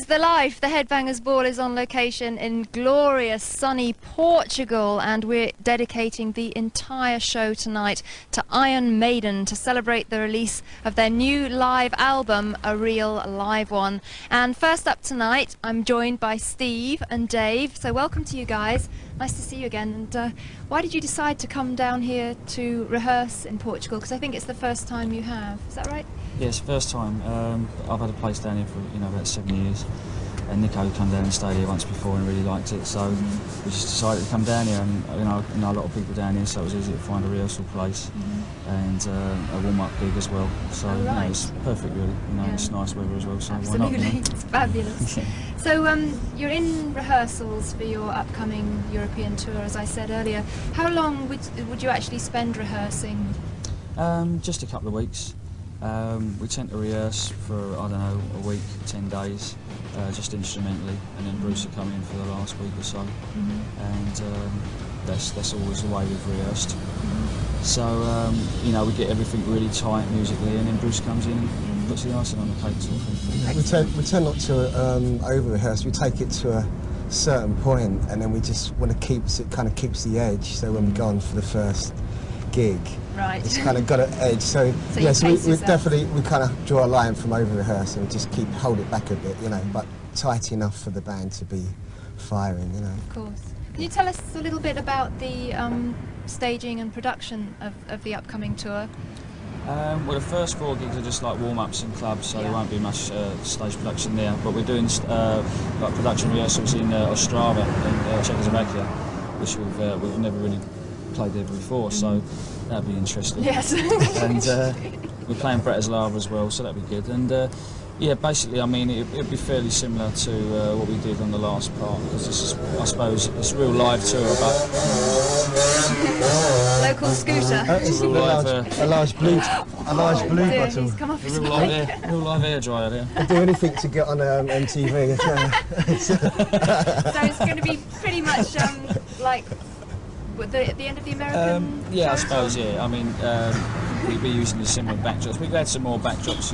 the life. The Headbangers Ball is on location in glorious sunny Portugal, and we're dedicating the entire show tonight to Iron Maiden to celebrate the release of their new live album, A Real Live One. And first up tonight, I'm joined by Steve and Dave. So welcome to you guys. Nice to see you again. And why did you decide to come down here to rehearse in Portugal? Because I think it's the first time you have. Is that right? Yes, first time. I've had a place down here for about 7 years, and Nico came down and stayed here once before and really liked it. So we just decided to come down here, and I know a lot of people down here, so it was easy to find a rehearsal place and a warm-up gig as well. So it's perfect, really. It's nice weather as well. So absolutely, why not, it's fabulous. So you're in rehearsals for your upcoming European tour, as I said earlier. How long would you actually spend rehearsing? Just a couple of weeks. We tend to rehearse for, I don't know, a week, 10 days, just instrumentally, and then Bruce will come in for the last week or so, and that's always the way we've rehearsed. So, we get everything really tight musically, and then Bruce comes in and puts the icing on the cake sort of thing. We tend not to over-rehearse. We take it to a certain point, and then we just want to keep it, kind of keeps the edge, so when we go on for the first gig, it's kind of got an edge. So we kind of draw a line from over-rehearsing and just hold it back a bit, but tight enough for the band to be firing, Of course. Can you tell us a little bit about the staging and production of the upcoming tour? Well, the first 4 gigs are just like warm-ups in clubs, so there won't be much stage production there. But we're doing like production rehearsals in Ostrava in Czechoslovakia, which we've never really played there before, so that'd be interesting. Yes. And we're playing Bratislava as well, so that'd be good. And yeah, basically, I mean, it'd be fairly similar to what we did on the last part, because this is, I suppose, it's a real live tour, but local scooter. A large blue bottle. He's come off his real live air dryer there. I'd do anything to get on MTV. So it's going to be pretty much like at the end of the American yeah, tour? I suppose, yeah. I mean, we'll be using the similar backdrops. We've had some more backdrops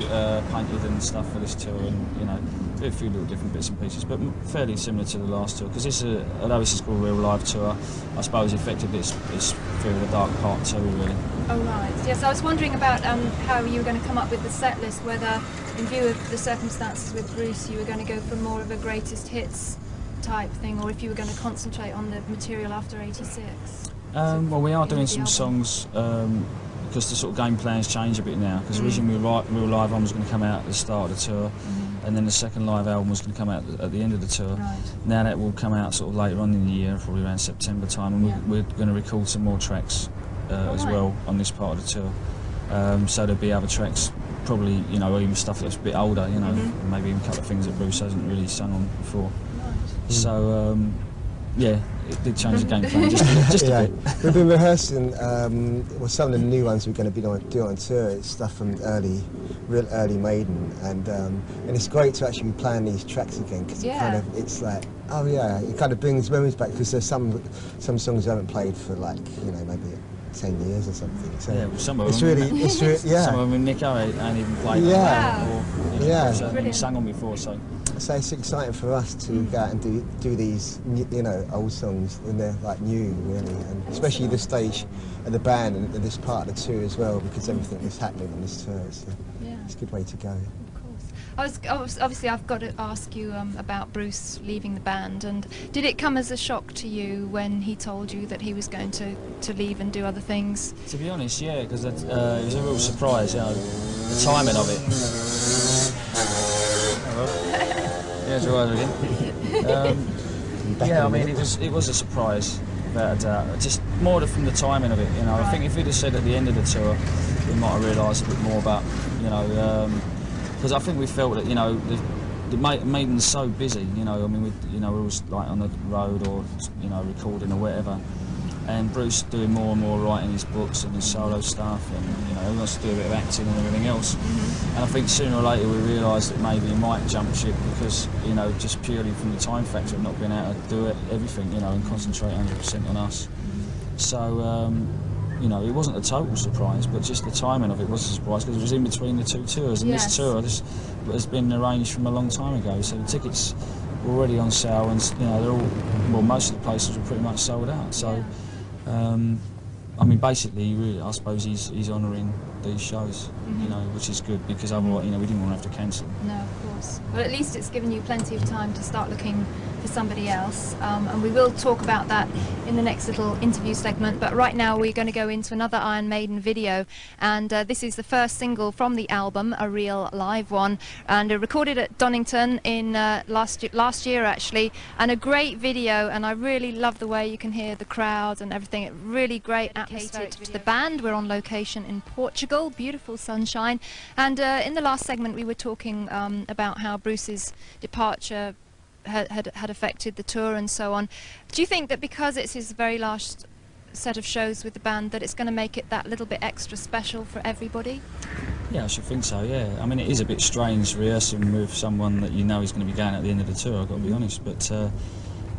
painted and stuff for this tour, and do a few little different bits and pieces, but fairly similar to the last tour. Because although this is called a real live tour, I suppose effectively it's through the dark part too, really. Oh right. Yes, I was wondering about how you were going to come up with the set list. Whether, in view of the circumstances with Bruce, you were going to go for more of a greatest hits type thing, or if you were going to concentrate on the material after '86. Well, we are doing some songs because the sort of game plans change a bit now. Because originally Real Live One was going to come out at the start of the tour, and then the second live album was going to come out at the end of the tour. Right. Now that will come out sort of later on in the year, probably around September time, and we're going to record some more tracks as well on this part of the tour. So there'll be other tracks, probably even stuff that's a bit older, maybe even a couple of things that Bruce hasn't really sung on before. So yeah, it did change the game plan just a bit. We've been rehearsing some of the new ones we're going to be doing on tour. It's stuff from real early Maiden, and it's great to actually be playing these tracks again, because it's like, oh yeah, it kind of brings memories back, because there's some songs we haven't played for like maybe 10 years or something. So yeah, well, some of them. Some of them Nico ain't even played. Or sung on before, so. So it's exciting for us to go out and do these old songs when they're like new, really, and especially the stage and the band and this part of the tour as well, because everything is happening on this tour. So it's a good way to go. Of course. Obviously, I've got to ask you about Bruce leaving the band. And did it come as a shock to you when he told you that he was going to leave and do other things? To be honest, yeah, because it was a real surprise, the timing of it. Yeah, it's alright again. Yeah, I mean, it was a surprise, without a doubt. Just more from the timing of it, I think if he'd have said at the end of the tour, we might have realised a bit more about, because I think we felt that, the Maiden's so busy, I mean, we're always like on the road or, recording or whatever. And Bruce doing more and more writing his books and his solo stuff, and he wants to do a bit of acting and everything else. And I think sooner or later we realised that maybe he might jump ship because just purely from the time factor of not being able to do everything, and concentrate 100% on us. So you know, it wasn't a total surprise, but just the timing of it was a surprise because it was in between the two tours, and this tour has been arranged from a long time ago. So the tickets were already on sale, and you know, they're all, well, most of the places were pretty much sold out. So, I mean, basically, really, I suppose he's honouring these shows, you know, which is good because otherwise, you know, we didn't want to have to cancel. No, of course. Well, at least it's given you plenty of time to start looking for somebody else, and we will talk about that in the next little interview segment. But right now we're going to go into another Iron Maiden video, and this is the first single from the album, a real live one, and recorded at Donington in last year actually, and a great video, and I really love the way you can hear the crowd and everything. It really great atmosphere to the band. We're on location in Portugal, beautiful sunshine, and in the last segment we were talking about how Bruce's departure had affected the tour and so on. Do you think that because it's his very last set of shows with the band that it's going to make it that little bit extra special for everybody? Yeah, I should think so, yeah. I mean, it is a bit strange rehearsing with someone that you know is going to be going at the end of the tour, I've got to be honest, but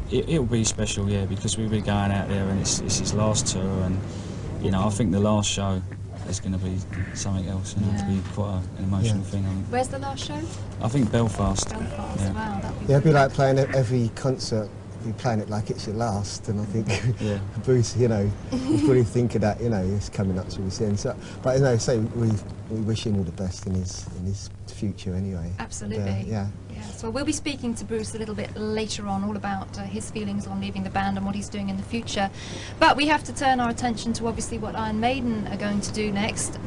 it'll be special, yeah, because we'll be going out there and it's his last tour, and, you know, I think the last show is going to be something else, and it'll be quite an emotional thing. I mean. Where's the last show? I think Belfast. Belfast, wow. It'd be like playing every concert, you're playing it like it's your last, and I think Bruce, you know, he's probably thinking that, you know, he's coming up to his end. So, but, you know, so we wish him all the best in his future anyway. Absolutely. And, yeah. So we'll be speaking to Bruce a little bit later on, all about his feelings on leaving the band and what he's doing in the future. But we have to turn our attention to obviously what Iron Maiden are going to do next.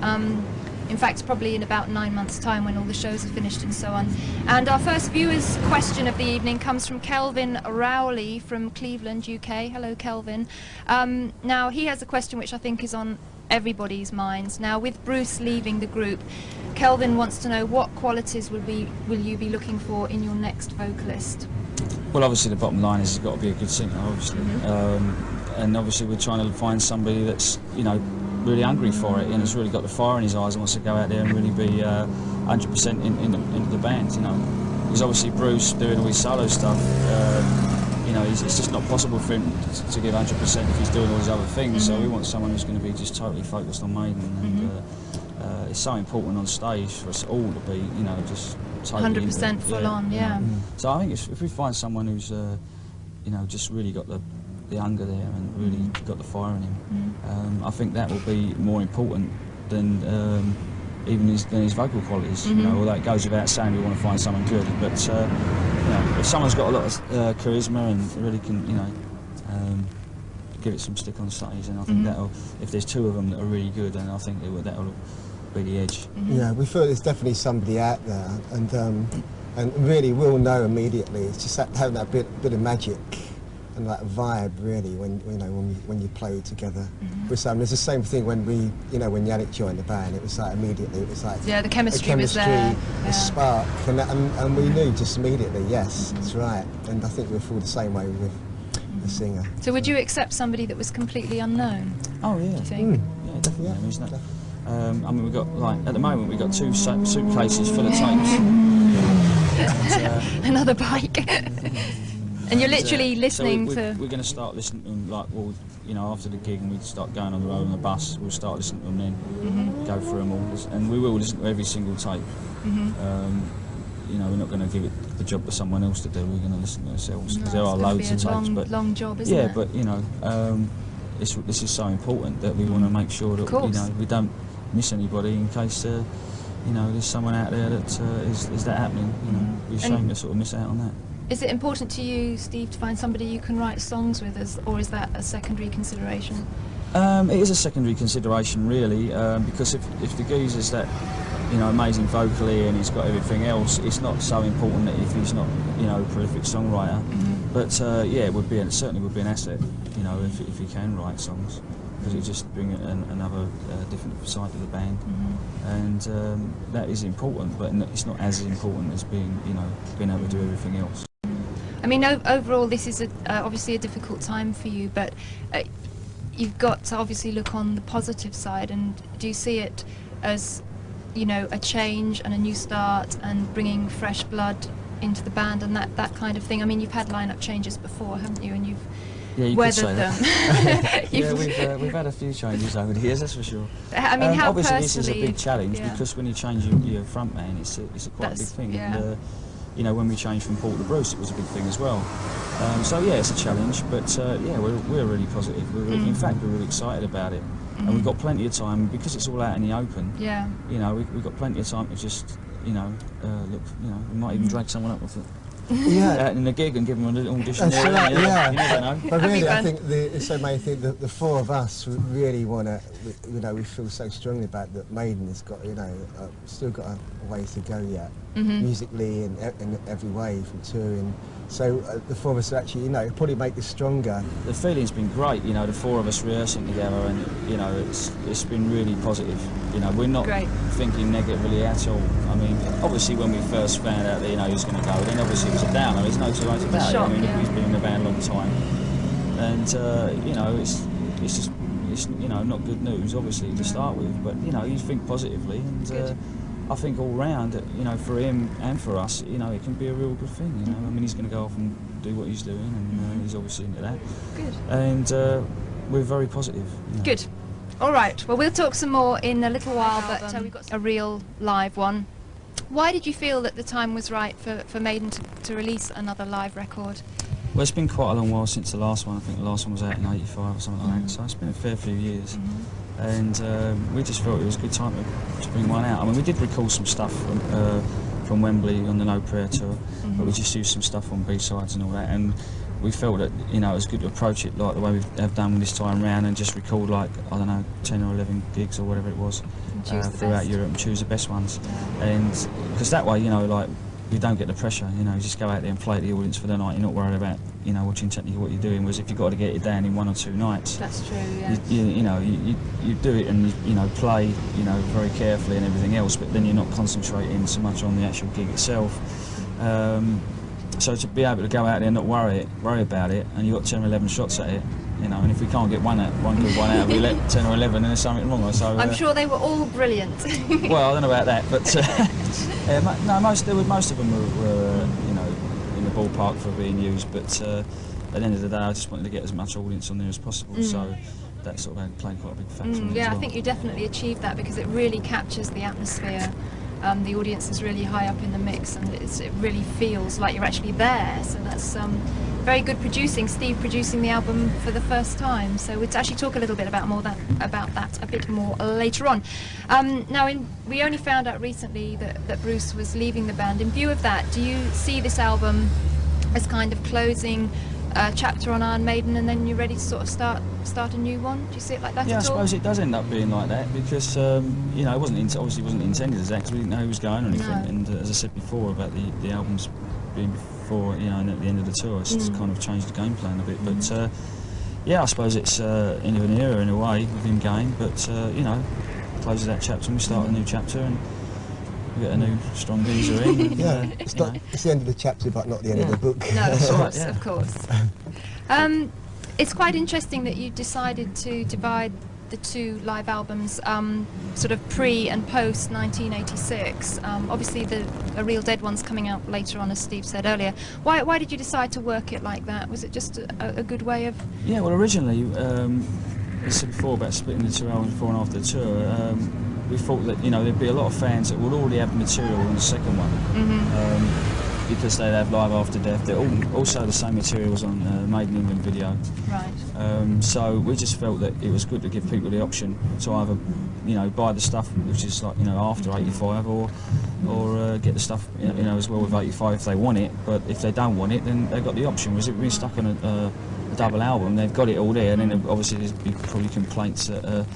In fact, probably in about 9 months' time when all the shows are finished and so on. And our first viewer's question of the evening comes from Kelvin Rowley from Cleveland, UK. Hello, Kelvin. Now, he has a question which I think is on everybody's minds. Now, with Bruce leaving the group, Kelvin wants to know what qualities will you be looking for in your next vocalist? Well, obviously the bottom line is he's got to be a good singer, obviously. And obviously we're trying to find somebody that's, you know, really hungry for it and has really got the fire in his eyes and wants to go out there and really be 100% into the band, you know. Because obviously Bruce doing all his solo stuff, you know, it's just not possible for him to give 100% if he's doing all his other things. So we want someone who's going to be just totally focused on Maiden, and it's so important on stage for us all to be, you know, just totally 100% full on, yeah. So I think if we find someone who's, you know, just really got the hunger there and really got the fire in him, I think that will be more important than even his vocal qualities. You know, although it goes without saying we want to find someone good, but you know, if someone's got a lot of charisma and really can, you know, give it some stick on stage, and I think that'll, if there's two of them that are really good, then I think that'll be the edge. Yeah, we feel there's definitely somebody out there, and really we'll know immediately. It's just having that bit of magic and that vibe, really, when you play together with someone. It's the same thing when when Yannick joined the band. It was like immediately, it was like the chemistry was there, the spark, and we knew just immediately, yes, that's right. And I think we'll feel the same way with the singer. So would you accept somebody that was completely unknown? Oh yeah, do you think? Yeah, definitely. I mean, we've got, like, at the moment we've got 2 suitcases full of tapes. Another bike. And you're literally listening so to... We're going to start listening to them, like, well, you know, after the gig, and we start going on the road on the bus, we'll start listening to them then, go through them all, and we will listen to every single tape. You know, we're not going to give it the job for someone else to do, we're going to listen to ourselves, because there are loads of tapes. But long job, isn't it? Yeah, but, you know, this is so important that we want to make sure that, you know, we don't miss anybody in case, you know, there's someone out there that is that happening. You know, we're ashamed to sort of miss out on that. Is it important to you, Steve, to find somebody you can write songs with, or is that a secondary consideration? It is a secondary consideration, really, because if the geezer's that, you know, amazing vocally and he's got everything else, it's not so important that if he's not, you know, a prolific songwriter. But yeah, it certainly would be an asset, you know, if he can write songs, because it just bring another different side to the band, and that is important, but it's not as important as being able to do everything else. I mean, overall, this is obviously a difficult time for you, but you've got to obviously look on the positive side. And do you see it as, you know, a change and a new start and bringing fresh blood into the band and that kind of thing? I mean, you've had lineup changes before, haven't you? And Yeah, you weathered could say them. that. Yeah, we've had a few changes over the years, that's for sure. I mean, how obviously this is a personally- big challenge yeah. because when you change your front man, it's a quite a big thing. Yeah. And, you know, when we changed from Paul to Bruce, it was a big thing as well. So yeah, it's a challenge, but yeah, we're really positive. In fact, we're really excited about it, and we've got plenty of time because it's all out in the open. Yeah. You know, we've got plenty of time to just, you know, look. You know, we might even drag someone up with it. Yeah. Out in the gig and give them a little audition. That's there, right, you know, yeah. You never know. But really, I fun. think it's so many things. The four of us really want to, you know, we feel so strongly about that. Maiden has got, you know, still got a ways to go yet, musically and in every way from touring. So the four of us are actually, you know, probably make us stronger. The feeling's been great, you know, the four of us rehearsing together, and you know, it's been really positive. You know, we're not thinking negatively at all. I mean, obviously when we first found out that, you know, he was going to go, then obviously it was a downer. There's no two ways about it. I mean, he's been in the band a long time, and you know, it's just you know, not good news obviously to start with, but you know, you think positively, and I think all round, you know, for him and for us, you know, it can be a real good thing. You know, I mean, he's going to go off and do what he's doing, and he's obviously into that. Good. And we're very positive. You know. Good. All right. Well, we'll talk some more in a little while, but we've got a real live one. Why did you feel that the time was right for Maiden to release another live record? Well, it's been quite a long while since the last one. I think the last one was out in '85 or something like that. So it's been a fair few years. And we just felt it was a good time to bring one out. I mean, we did record some stuff from Wembley on the No Prayer tour, but we just used some stuff on B-sides and all that. And we felt that, you know, it was good to approach it like the way we have done this time round, and just record like, I don't know, 10 or 11 gigs or whatever it was throughout Europe and choose the best ones. And because that way, you know, like, you don't get the pressure, you know, you just go out there and play to the audience for the night. You're not worried about, you know, watching technically what you're doing. Whereas if you've got to get it down in 1 or 2 nights, That's true, yeah. you know, you do it and, you know, play, you know, very carefully and everything else, but then you're not concentrating so much on the actual gig itself. So to be able to go out there and not worry about it, and you've got 10 or 11 shots at it, you know, and if we can't get one good one out of 10 or 11, then there's something wrong. So I'm sure they were all brilliant. well, I don't know about that, but no, most of them were you know, in the ballpark for being used. But at the end of the day, I just wanted to get as much audience on there as possible. So that sort of played quite a big factor. In it as well. I think you definitely achieved that because it really captures the atmosphere. The audience is really high up in the mix, and it really feels like you're actually there. So that's very good producing. Steve producing the album for the first time. So we'll actually talk a little bit about that a bit more later on. Now, we only found out recently that Bruce was leaving the band. In view of that, do you see this album as kind of closing a chapter on Iron Maiden, and then you're ready to sort of start a new one? Do you see it like that Yeah, at all? I suppose it does end up being like that because you know, it obviously wasn't intended as that because we didn't know who was going or anything. No. And as I said before about the albums being before, you know, and at the end of the tour, it's just kind of changed the game plan a bit. But yeah, I suppose it's end of an era in a way with him going. But you know, closes that chapter and we start a new chapter and we get a new strong geezer in. And, Yeah, it's the end of the chapter, but not the end of the book. No, of course, yeah. of course. It's quite interesting that you decided to divide the 2 live albums, sort of pre and post 1986. Obviously, the Real Dead one's coming out later on, as Steve said earlier. Why did you decide to work it like that? Was it just a good way of? Yeah, well, originally, I said before about splitting the 2 albums before and after the tour. We thought that, you know, there'd be a lot of fans that would already have material on the second one because they'd have Live After Death. They're also the same materials on Made in England video. Right. So we just felt that it was good to give people the option to either, you know, buy the stuff which is like, you know, after 85 or get the stuff, you know, as well with 85 if they want it. But if they don't want it, then they've got the option. Whereas if we're stuck on a double album, they've got it all there, and then obviously there's probably complaints that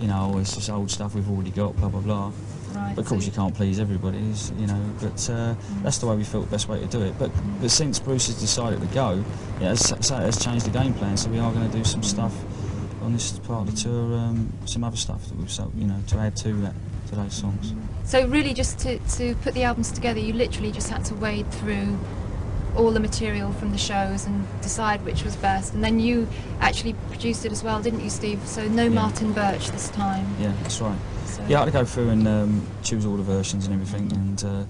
you know, it's just old stuff we've already got, blah blah blah. Right. But of course you can't please everybody, you know. But that's the way we felt the best way to do it. But since Bruce has decided to go, yeah, it has changed the game plan. So we are going to do some stuff on this part of the tour, some other stuff that we've, you know, to add to those songs. So really, just to put the albums together, you literally just had to wade through all the material from the shows and decide which was best, and then you actually produced it as well, didn't you, Steve? So no Martin Birch this time. Yeah, that's right. So Yeah, I had to go through and choose all the versions and everything, and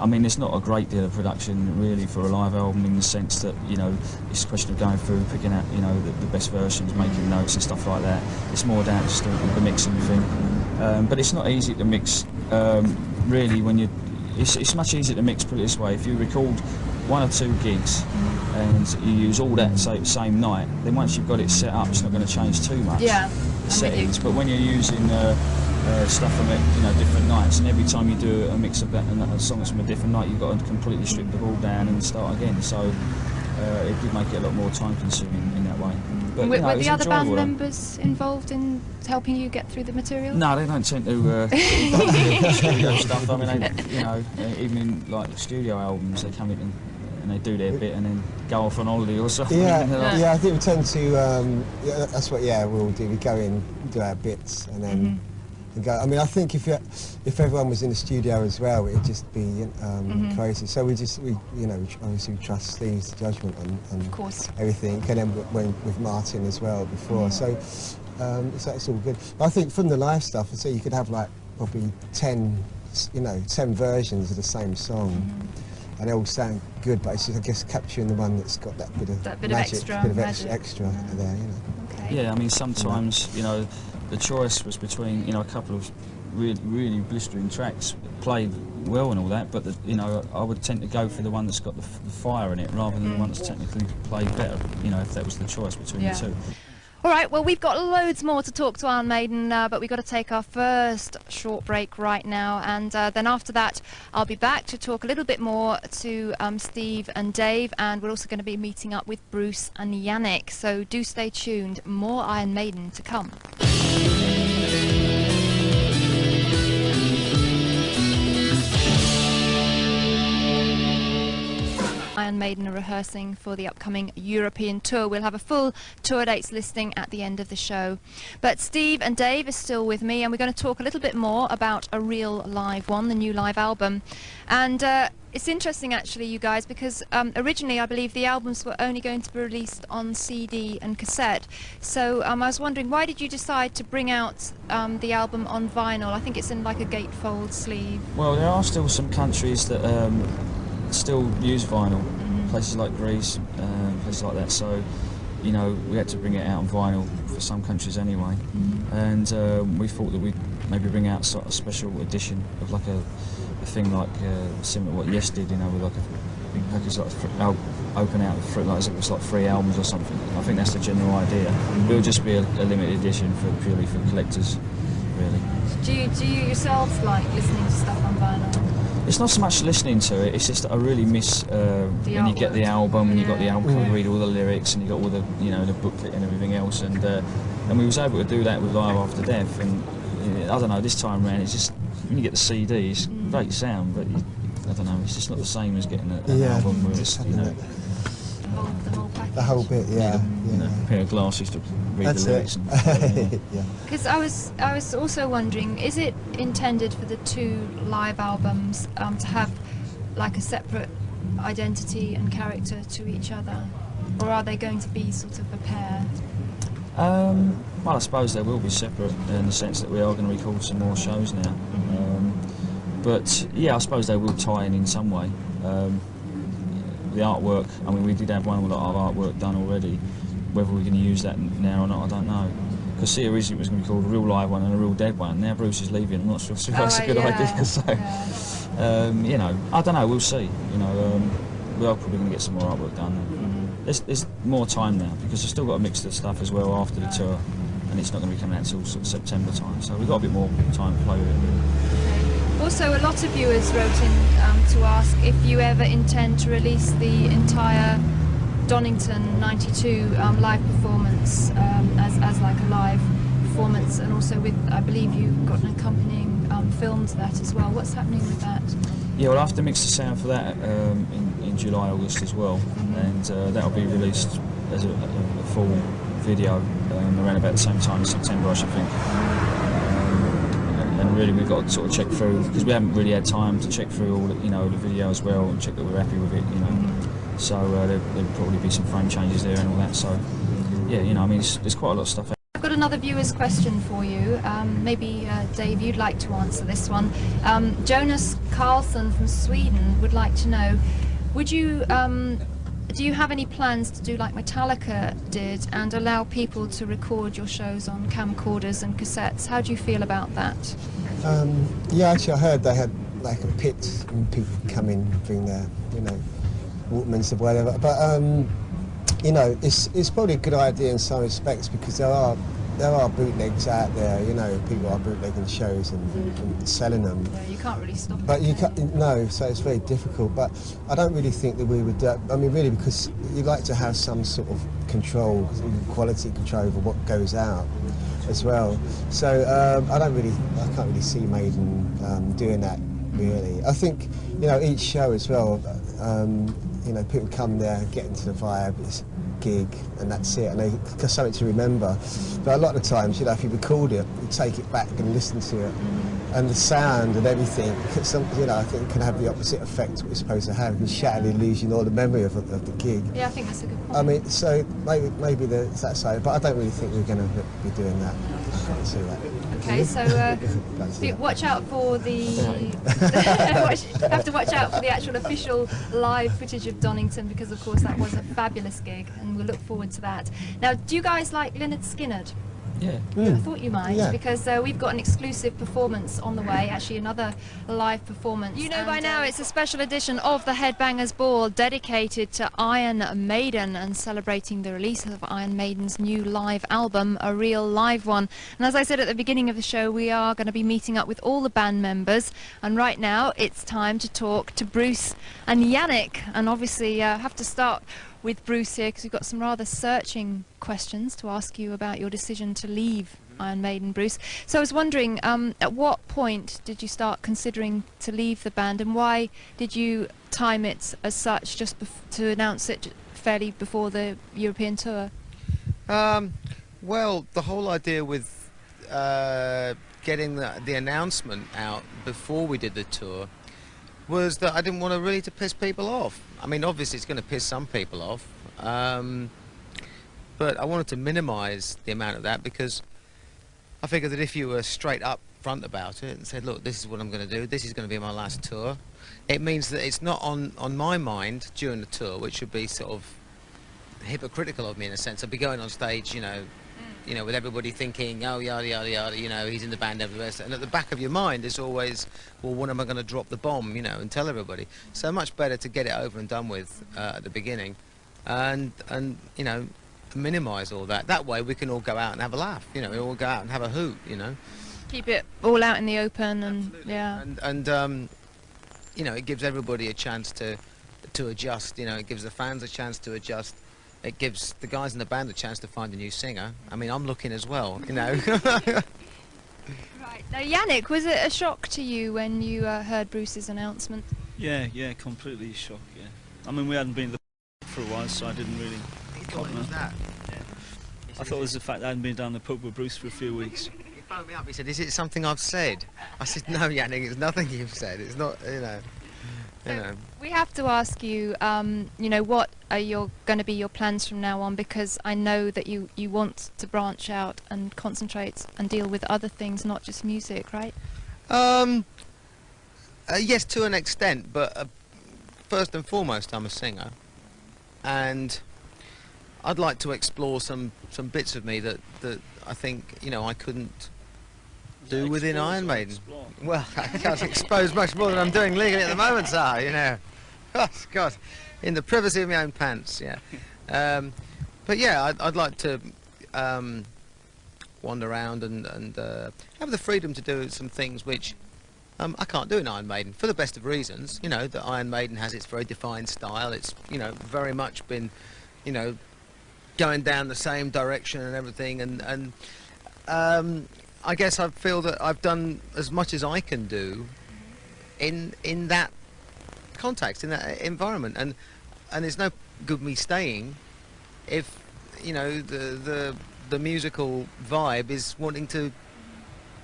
I mean, there's not a great deal of production really for a live album, in the sense that, you know, it's a question of going through, picking out, you know, the best versions, making notes and stuff like that. It's more down to the mixing thing. But it's not easy to mix, really, when you... It's much easier to mix, put it this way. If you record 1 or 2 gigs and you use all that same night, then once you've got it set up, it's not going to change too much. Yeah, the settings. But when you're using stuff from different nights, and every time you do a mix of that and songs from a different night, you've got to completely strip the ball down and start again. So it did make it a lot more time-consuming in that way. But, were the other band members involved in helping you get through the material? No, they don't tend to do studio stuff. I mean, even in like studio albums, they come in and they do their bit and then go off on holiday or something. Yeah, I think we tend to. That's what we'll do. We go in, do our bits, and then go. I mean, I think if everyone was in the studio as well, it'd just be crazy. So we obviously trust Steve's judgment on of course, everything, and then with Martin as well before. So it's all good. But I think from the live stuff, so you could have like probably 10 versions of the same song. And they all sound good, but it's just, I guess, capturing the one that's got that bit of magic, extra there, you know. Okay. Yeah, I mean, sometimes, you know, the choice was between, you know, a couple of really blistering tracks, played well and all that, but, you know, I would tend to go for the one that's got the fire in it, rather than the one that's technically played better, you know, if that was the choice between the two. All right, well, we've got loads more to talk to Iron Maiden, but we've got to take our first short break right now, and then after that I'll be back to talk a little bit more to Steve and Dave, and we're also going to be meeting up with Bruce and Yannick, so do stay tuned. More Iron Maiden to come. Iron Maiden are rehearsing for the upcoming European tour. We'll have a full tour dates listing at the end of the show. But Steve and Dave are still with me, and we're going to talk a little bit more about A Real Live One, the new live album. And it's interesting actually, you guys, because originally I believe the albums were only going to be released on CD and cassette. So I was wondering, why did you decide to bring out the album on vinyl? I think it's in like a gatefold sleeve. Well, there are still some countries that still use vinyl, places like Greece, places like that, so, you know, we had to bring it out on vinyl for some countries anyway, and we thought that we'd maybe bring out sort of a special edition of like a thing like similar to what Yes did, you know, with like a big package, like open out like it was like 3 albums or something. I think that's the general idea. It'll just be a limited edition purely for collectors, really. Do you yourselves like listening to stuff on vinyl? It's not so much listening to it, it's just that I really miss when you get the album, and you got the album, you read all the lyrics, and you got all the, you know, the booklet and everything else, and we was able to do that with Live After Death, and I don't know, this time around it's just, when you get the CD, it's great sound, but I don't know, it's just not the same as getting an album where it's, you know, the whole bit, you know, a pair of glasses to read the lyrics. Because I was also wondering, is it intended for the 2 live albums to have like a separate identity and character to each other, or are they going to be sort of a pair? Well, I suppose they will be separate in the sense that we are going to record some more shows now. But yeah, I suppose they will tie in some way. The artwork, I mean, we did have one with a lot of artwork done already. Whether we're going to use that now or not, I don't know. Because see, originally it was going to be called A Real Live One and A Real Dead One. Now Bruce is leaving, I'm not sure if that's a good idea. So, you know, I don't know, we'll see. You know, we are probably going to get some more artwork done. There's more time now, because we've still got to mix the stuff as well after the tour, and it's not going to be coming out until sort of September time, so we've got a bit more time to play with it. Also, a lot of viewers wrote in to ask if you ever intend to release the entire Donington 92 live performance as like a live performance, and also with, I believe you've got an accompanying film to that as well. What's happening with that? Yeah, we'll have to mix the sound for that in July, August as well, and that'll be released as a full video around about the same time in September, I should think. And really, we've got to sort of check through, because we haven't really had time to check through all the, you know, the video as well, and check that we're happy with it, you know. So there'll probably be some frame changes there and all that. So yeah, you know, I mean, there's quite a lot of stuff. I've got another viewer's question for you. Maybe Dave, you'd like to answer this one. Jonas Carlson from Sweden would like to know, would you do you have any plans to do like Metallica did and allow people to record your shows on camcorders and cassettes? How do you feel about that? Yeah, actually I heard they had like a pit and people come in and bring their, you know, Walkmans or whatever. But you know, it's probably a good idea in some respects because there are bootlegs out there. You know, people are bootlegging shows and selling them. Yeah, you can't really stop. But you can't, no, so it's very difficult. But I don't really think that we would. I mean, really, because you like to have some sort of control, quality control over what goes out as well. So I can't really see Maiden doing that. Really, I think, you know, each show as well. You know, people come there, get into the vibe, it's a gig, and that's it, and they've got something to remember. But a lot of times, you know, if you record it, you take it back and listen to it, and the sound and everything, you know, I think it can have the opposite effect what it's supposed to have. You shatter the illusion or the memory of the gig. Yeah, I think that's a good point. I mean, so maybe that's that side, but I don't really think we're going to be doing that. I can't see that. Okay, so watch out for the have to watch out for the actual official live footage of Donington, because of course that was a fabulous gig and we'll look forward to that. Now, do you guys like Lynyrd Skynyrd? Yeah. I thought you might, Yeah. because we've got an exclusive performance on the way, actually another live performance. You know by now it's a special edition of the Headbangers Ball dedicated to Iron Maiden and celebrating the release of Iron Maiden's new live album, a real live one. And as I said at the beginning of the show, we are going to be meeting up with all the band members, and right now it's time to talk to Bruce and Yannick, and obviously have to start with Bruce here because we've got some rather searching questions to ask you about your decision to leave Iron Maiden, Bruce. So I was wondering, at what point did you start considering to leave the band, and why did you time it as such, just to announce it fairly before the European tour? Well, the whole idea with getting the announcement out before we did the tour was that I didn't want really to piss people off. I mean, obviously it's going to piss some people off, but I wanted to minimise the amount of that, because I figured that if you were straight up front about it and said, look, this is what I'm going to do, this is going to be my last tour, it means that it's not on my mind during the tour, which would be sort of hypocritical of me in a sense. I'd be going on stage, you know, with everybody thinking, oh, yada, yada, yada, you know, he's in the band, everywhere. And at the back of your mind is always, well, when am I going to drop the bomb, you know, and tell everybody? So much better to get it over and done with at the beginning and you know, minimise all that. That way we can all go out and have a laugh, you know, we all go out and have a hoot, you know. Keep it all out in the open. And absolutely. Yeah. And you know, it gives everybody a chance to adjust, you know, it gives the fans a chance to adjust. It gives the guys in the band a chance to find a new singer. I mean, I'm looking as well, you know. Right. Now, Yannick, was it a shock to you when you heard Bruce's announcement? Yeah, completely shocked, yeah. I mean, we hadn't been to the for a while, so I didn't really... What was that? Yeah. I thought it was the fact that I hadn't been down the pub with Bruce for a few weeks. He phoned me up, he said, is it something I've said? I said, no, Yannick, it's nothing you've said. It's not, you know. So we have to ask you, you know, what are going to be your plans from now on? Because I know that you want to branch out and concentrate and deal with other things, not just music, right? Yes, to an extent, but first and foremost, I'm a singer, and I'd like to explore some bits of me that I think, you know, I couldn't do within Iron Maiden. Well, I can't expose much more than I'm doing legally at the moment, sir, you know. Oh, God, in the privacy of my own pants, yeah. But yeah, I'd like to wander around and have the freedom to do some things which I can't do in Iron Maiden, for the best of reasons. You know, that Iron Maiden has its very defined style. It's, you know, very much been, you know, going down the same direction and everything, and I guess I feel that I've done as much as I can do in that context, in that environment, and there's no good me staying if, you know, the musical vibe is wanting to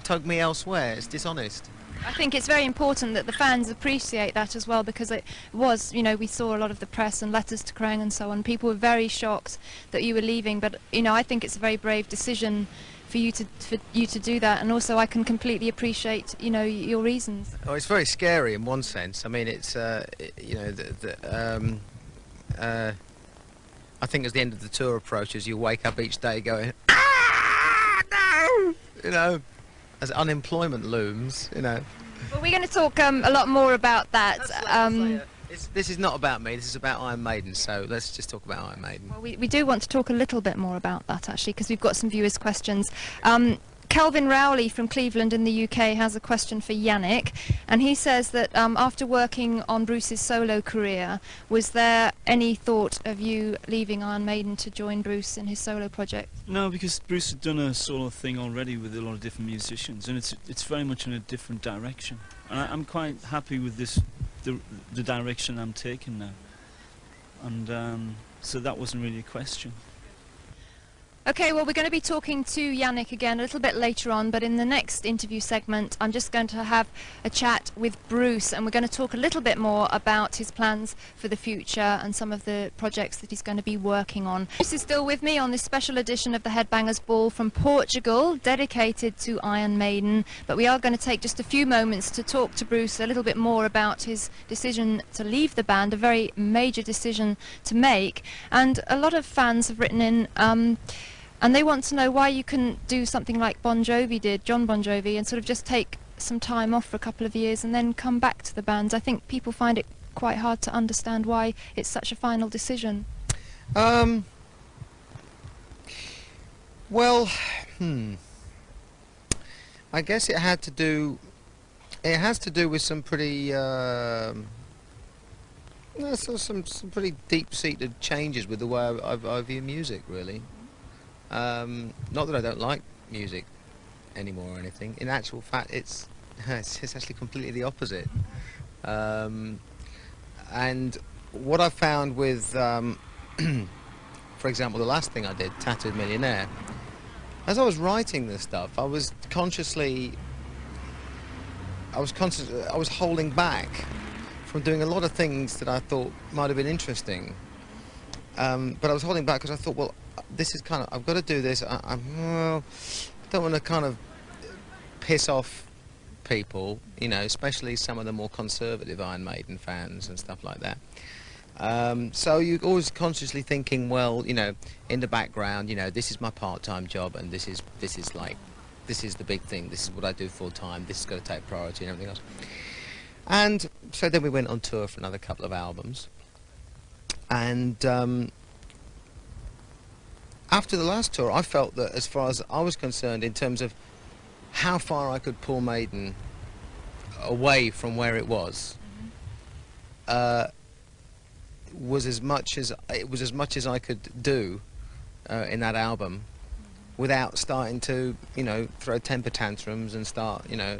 tug me elsewhere. It's dishonest. I think it's very important that the fans appreciate that as well, because it was, you know, we saw a lot of the press and letters to Krang and so on. People were very shocked that you were leaving, but, you know, I think it's a very brave decision for you to do that, and also I can completely appreciate, you know, your reasons. Oh, it's very scary in one sense. I mean, it's you know, I think as the end of the tour approaches, you wake up each day going, ah, no, you know, as unemployment looms, you know. Well, we're going to talk a lot more about that. This is not about me, this is about Iron Maiden, so let's just talk about Iron Maiden. Well, we do want to talk a little bit more about that, actually, because we've got some viewers' questions. Kelvin Rowley from Cleveland in the UK has a question for Yannick, and he says that after working on Bruce's solo career, was there any thought of you leaving Iron Maiden to join Bruce in his solo project? No, because Bruce had done a solo thing already with a lot of different musicians, and it's very much in a different direction. And I'm quite happy with this, the direction I'm taking now, and so that wasn't really a question. Okay, well, we're going to be talking to Yannick again a little bit later on, but in the next interview segment I'm just going to have a chat with Bruce, and we're going to talk a little bit more about his plans for the future and some of the projects that he's going to be working on. Bruce is still with me on this special edition of the Headbangers Ball from Portugal, dedicated to Iron Maiden, but we are going to take just a few moments to talk to Bruce a little bit more about his decision to leave the band, a very major decision to make, and a lot of fans have written in and they want to know why you couldn't do something like Bon Jovi did, John Bon Jovi, and sort of just take some time off for a couple of years and then come back to the band. I think people find it quite hard to understand why it's such a final decision. Well, I guess it has to do with some pretty some pretty deep-seated changes with the way I view music, really. Not that I don't like music anymore or anything. In actual fact, it's actually completely the opposite. And what I found with, for example, the last thing I did, Tattooed Millionaire, as I was writing this stuff, I was holding back from doing a lot of things that I thought might have been interesting. But I was holding back because I thought, well, this is kind of, I've got to do this. I don't want to kind of piss off people, you know, especially some of the more conservative Iron Maiden fans and stuff like that. So you're always consciously thinking, well, you know, in the background, you know, this is my part-time job, and this is the big thing. This is what I do full-time. This is going to take priority and everything else. And so then we went on tour for another couple of albums, and after the last tour, I felt that, as far as I was concerned, in terms of how far I could pull Maiden away from where it was as much as I could do in that album, without starting to, you know, throw temper tantrums and start, you know,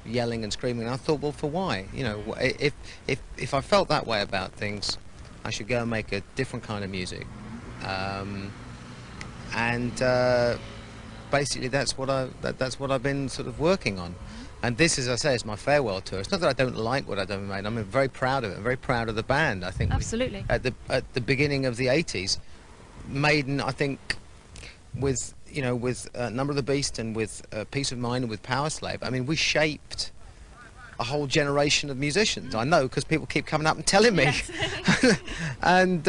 yelling and screaming. And I thought, well, for why? You know, if I felt that way about things, I should go and make a different kind of music. Basically that's what I've been sort of working on. And this, as I say, is my farewell tour. It's not that I don't like what I've done with Maiden. I'm very proud of it. I'm very proud of the band. I think absolutely. At the beginning of the 80s, Maiden, I think, with Number of the Beast and with Peace of Mind and with Power Slave, I mean, we shaped a whole generation of musicians. I know, because people keep coming up and telling me. Yes. And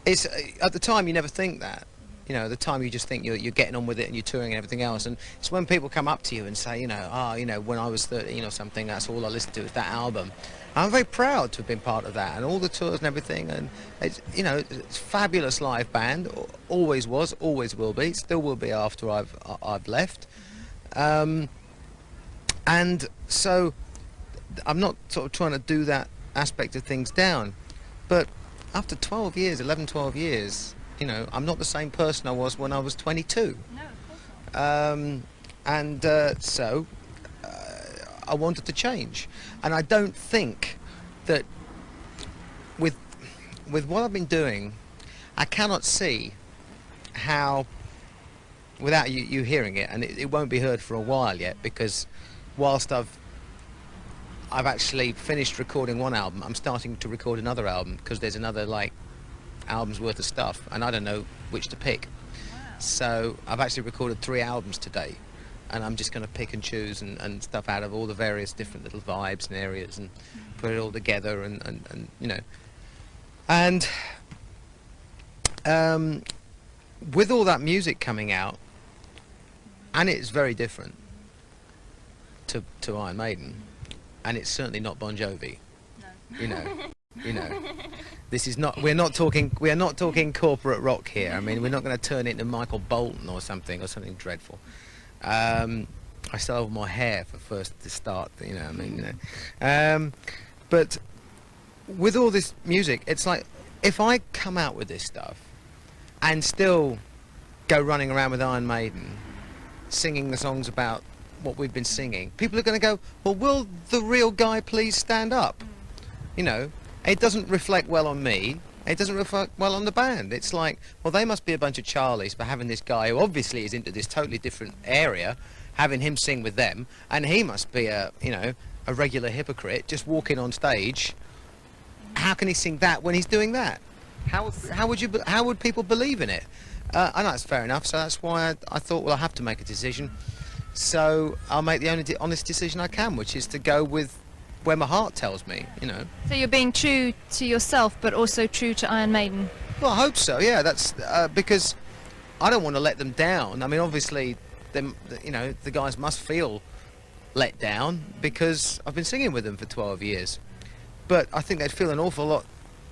it's at the time you never think that. You know, at the time you just think you're getting on with it and you're touring and everything else. And it's when people come up to you and say, you know, you know, when I was 13 or something, that's all I listened to was that album. I'm very proud to have been part of that, and all the tours and everything. And it's, you know, it's a fabulous live band. Always was, always will be, still will be after I've left. And so I'm not sort of trying to do that aspect of things down, but after 12 years, 11, 12 years, you know, I'm not the same person I was when I was 22. No, of course not. So I wanted to change, and I don't think that with what I've been doing, I cannot see how, without you hearing it, and it won't be heard for a while yet, because whilst I've actually finished recording one album, I'm starting to record another album, because there's another, like, album's worth of stuff, and I don't know which to pick. So I've actually recorded 3 albums to date, and I'm just going to pick and choose and stuff out of all the various different little vibes and areas and put it all together and you know. And with all that music coming out, and it's very different to Iron Maiden, and it's certainly not Bon Jovi. No. You know, this is not. We are not talking corporate rock here. I mean, we're not going to turn it into Michael Bolton or something dreadful. I still have my hair to start. You know, I mean, you know. But with all this music, it's like if I come out with this stuff and still go running around with Iron Maiden, singing the songs about what we've been singing, people are going to go, well, will the real guy please stand up? You know, it doesn't reflect well on me. It doesn't reflect well on the band. It's like, well, they must be a bunch of Charlies for having this guy who obviously is into this totally different area, having him sing with them, and he must be a, you know, a regular hypocrite just walking on stage. How can he sing that when he's doing that? How would people believe in it? I know it's fair enough, so that's why I thought, well, I have to make a decision. So I'll make the only honest decision I can, which is to go with where my heart tells me, you know. So you're being true to yourself, but also true to Iron Maiden? Well, I hope so, yeah. That's because I don't want to let them down. I mean, obviously, you know, the guys must feel let down because I've been singing with them for 12 years. But I think they'd feel an awful lot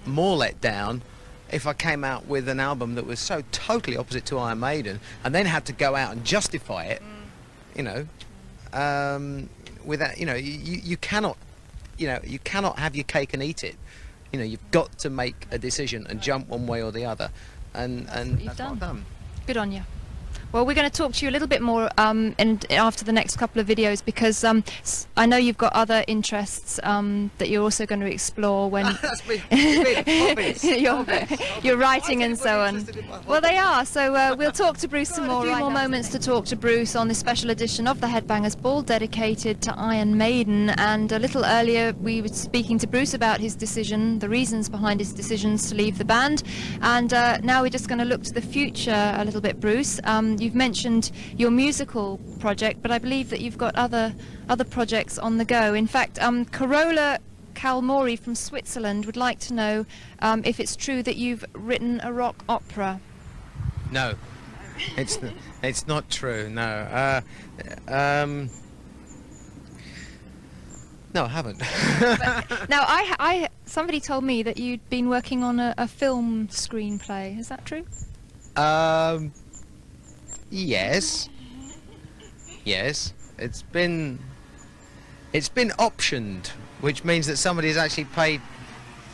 more let down if I came out with an album that was so totally opposite to Iron Maiden and then had to go out and justify it, you know, without, you know, you cannot, you know, you cannot have your cake and eat it. You know, you've got to make a decision and jump one way or the other. And that's what I've done. Good on you. Well, we're going to talk to you a little bit more and after the next couple of videos, because I know you've got other interests that you're also going to explore when you're writing and so on. Well, they are. So we'll talk to Bruce some more. A few more moments to talk to Bruce on this special edition of the Headbangers Ball dedicated to Iron Maiden. And a little earlier we were speaking to Bruce about his decision, the reasons behind his decisions to leave the band. And now we're just going to look to the future a little bit, Bruce. You've mentioned your musical project, but I believe that you've got other projects on the go. In fact, Carola Calmori from Switzerland would like to know if it's true that you've written a rock opera. No, it's not true. No, no, I haven't. Now, somebody told me that you'd been working on a film screenplay. Is that true? Yes. It's been optioned, which means that somebody has actually paid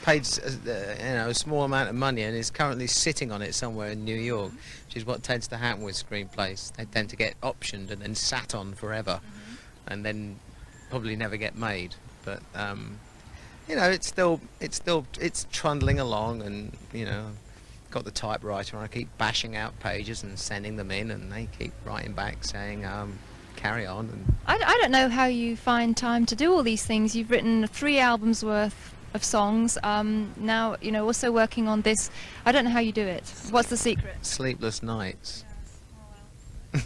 you know, a small amount of money and is currently sitting on it somewhere in New York, which is what tends to happen with screenplays. They tend to get optioned and then sat on forever, and then probably never get made. But you know, it's trundling along, and you know, got the typewriter and I keep bashing out pages and sending them in, and they keep writing back saying carry on. And I don't know how you find time to do all these things. You've written 3 albums worth of songs, now, you know, also working on this. I don't know how you do it. What's the secret? Sleepless nights.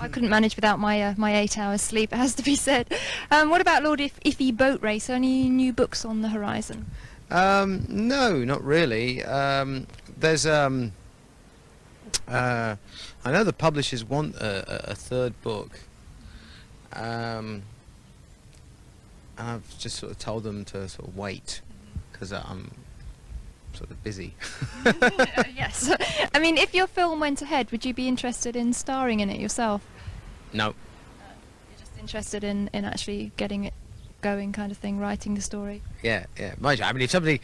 I couldn't manage without my 8 hours sleep, it has to be said. What about Lord Iffy Boat Race? Any new books on the horizon? No, not really. There's I know the publishers want a 3rd book, and I've just sort of told them to sort of wait because I'm sort of busy. Yes. I mean, if your film went ahead, would you be interested in starring in it yourself? No. You're just interested in actually getting it going, kind of thing, writing the story. Yeah. I mean, if somebody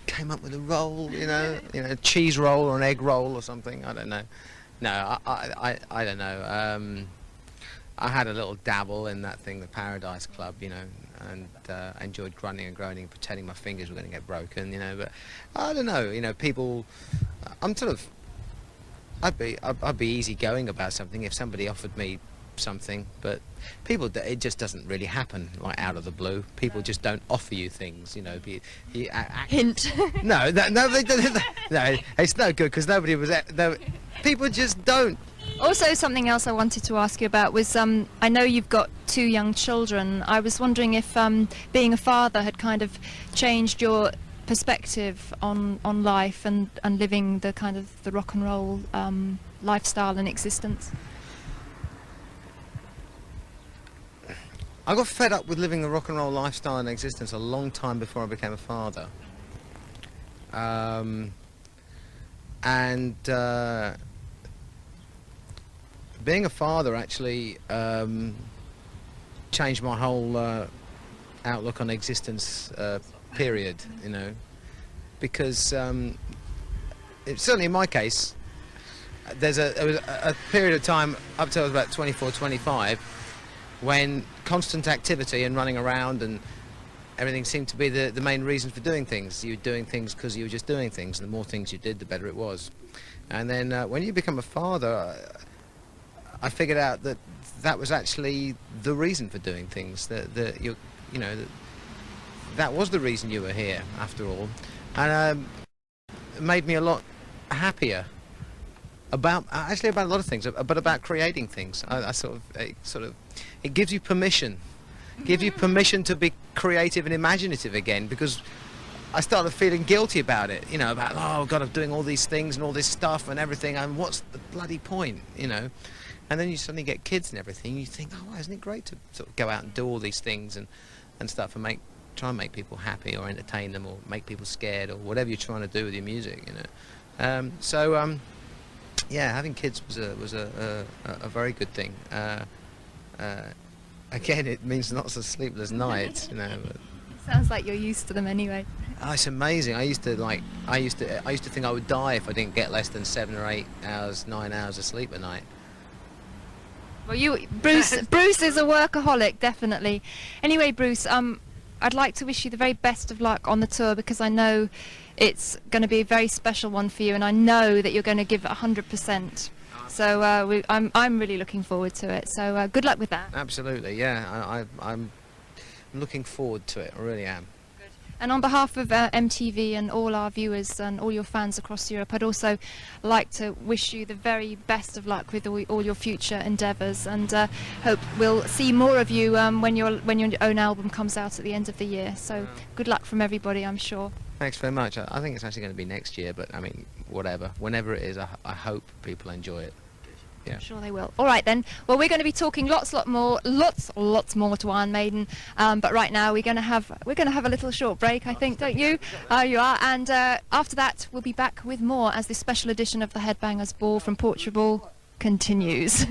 came up with a roll, you know, a cheese roll or an egg roll or something, I don't know. No, I don't know. I had a little dabble in that thing, the Paradise Club, you know, and I enjoyed grunting and groaning and pretending my fingers were going to get broken, you know. But I don't know, you know, people. I'm sort of. I'd be easygoing about something if somebody offered me something, but people, it just doesn't really happen like out of the blue. People just don't offer you things, you know. Hint. No, they don't. No, it's no good because nobody was. No, people just don't Also, something else I wanted to ask you about was, I know you've got 2 young children. I was wondering if being a father had kind of changed your perspective on life and living the kind of the rock and roll lifestyle and existence. I got fed up with living the rock and roll lifestyle and existence a long time before I became a father. Being a father actually changed my whole outlook on existence, period, you know, because certainly in my case, there was a period of time up till I was about 24, 25, when constant activity and running around and everything seemed to be the main reason for doing things. You were doing things because you were just doing things, and the more things you did, the better it was. And then when you become a father, I figured out that that was actually the reason for doing things. That was the reason you were here, after all, and it made me a lot happier about a lot of things, but about creating things. It gives you permission. Give you permission to be creative and imaginative again, because I started feeling guilty about it, you know, about, oh God, I'm doing all these things and all this stuff and everything, and what's the bloody point, you know? And then you suddenly get kids and everything, and you think, oh, isn't it great to sort of go out and do all these things and stuff, and try and make people happy or entertain them or make people scared or whatever you're trying to do with your music, you know? Yeah, having kids was a very good thing. Again, it means lots of sleepless nights, you know. But Sounds like you're used to them anyway. oh, it's amazing. I used to think I would die if I didn't get less than 7 or 8 hours, 9 hours of sleep a night. Well, Bruce is a workaholic, definitely. Anyway, Bruce, I'd like to wish you the very best of luck on the tour, because I know it's going to be a very special one for you, and I know that you're going to give it 100%. So I'm really looking forward to it. So good luck with that. Absolutely, yeah. I'm looking forward to it. I really am. Good. And on behalf of MTV and all our viewers and all your fans across Europe, I'd also like to wish you the very best of luck with all your future endeavours, and hope we'll see more of you when your own album comes out at the end of the year. So good luck from everybody, I'm sure. Thanks very much. I think it's actually going to be next year, but I mean, whatever. Whenever it is, I hope people enjoy it. Yeah. I'm sure they will. All right then. Well, we're going to be talking lots more to Iron Maiden. But right now we're going to have a little short break, I think, don't you? You are. And after that, we'll be back with more as this special edition of the Headbangers Ball from Portugal continues.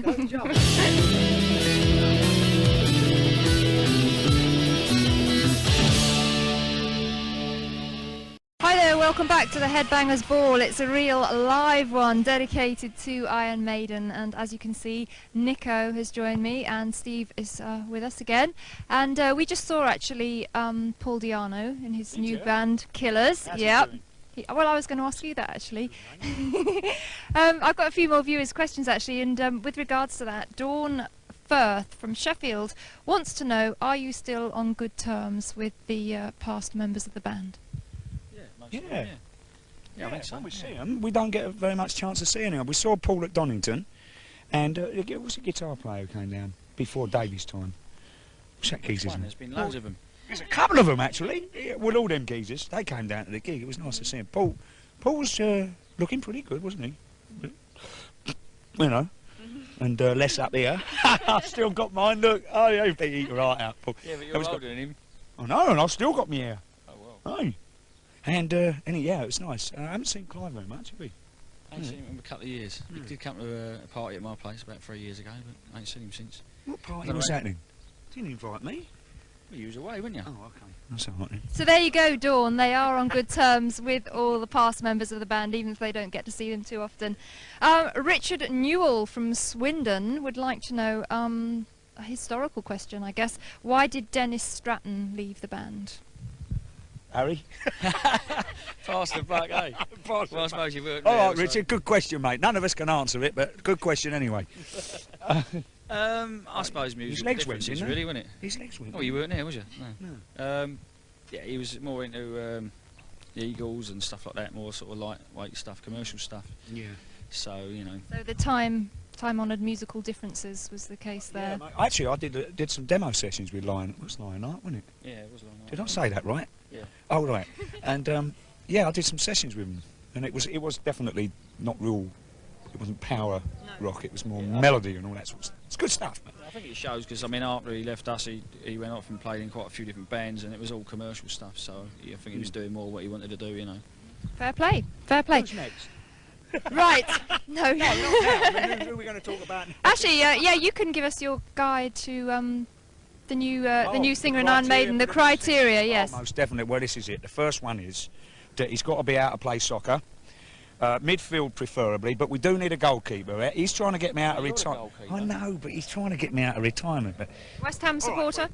Hi there, welcome back to the Headbangers Ball. It's a real live one dedicated to Iron Maiden, and as you can see, Nico has joined me and Steve is with us again. And we just saw actually Paul Di'Anno in his new band Killers. Yep. Well, I was going to ask you that actually. I've got a few more viewers' questions actually, and with regards to that, Dawn Firth from Sheffield wants to know, are you still on good terms with the past members of the band? Yeah, I think so. When we see them, we don't get very much chance to see anyone. We saw Paul at Donington, and it was a guitar player who came down before Davy's time. What's that geezer's name? There's been loads of them. There's a couple of them actually. Yeah, well, all them geezers, they came down to the gig. It was nice to see him. Paul was looking pretty good, wasn't he? You know, and less up here. I've still got mine. Look, oh, you've eat right out, Paul. Yeah, but you're older than him. I know, and I've still got my hair. Oh well. Oh. And yeah, it was nice. I haven't seen Clive very much, have we? I ain't seen him in a couple of years. He did come to a party at my place about 3 years ago, but I ain't seen him since. What party was that then? Didn't invite me. Well, you was away, weren't you? Oh, okay. That's all right then. So there you go, Dawn. They are on good terms with all the past members of the band, even if they don't get to see them too often. Richard Newell from Swindon would like to know, a historical question, I guess. Why did Dennis Stratton leave the band? Harry? Pass the buck, eh? Well, I suppose you weren't. all right, Richard, good question, mate. None of us can answer it, but good question anyway. I suppose music. His legs went, didn't really, wasn't it? His legs went. Oh, you weren't there, was you? No. Yeah, he was more into the Eagles and stuff like that, more sort of lightweight stuff, commercial stuff. Yeah. So, you know. So the time time-honoured musical differences was the case there. Yeah, actually, I did some demo sessions with Lion. It was Lion Knight, wasn't it? Yeah, it was Lion Knight. Did I say that right? Yeah. Oh, right. And yeah, I did some sessions with him, and it was definitely not real. It wasn't power rock. It was more melody and all that sort of stuff. It's good stuff, man. I think it shows because I mean, after he left us, he went off and played in quite a few different bands, and it was all commercial stuff. So I think he was doing more what he wanted to do, you know. Fair play, fair play. Who's next? Right, no. No, not now. I mean, who are we going to talk about? Actually, yeah, you can give us your guide to the new singer in Iron Maiden, the criteria, yes. Oh, most definitely. Well, this is it. The first one is that he's got to be able to play soccer. Midfield preferably, but we do need a goalkeeper. He's trying to get me out of retirement. I know, but he's trying to get me out of retirement. But West Ham supporter?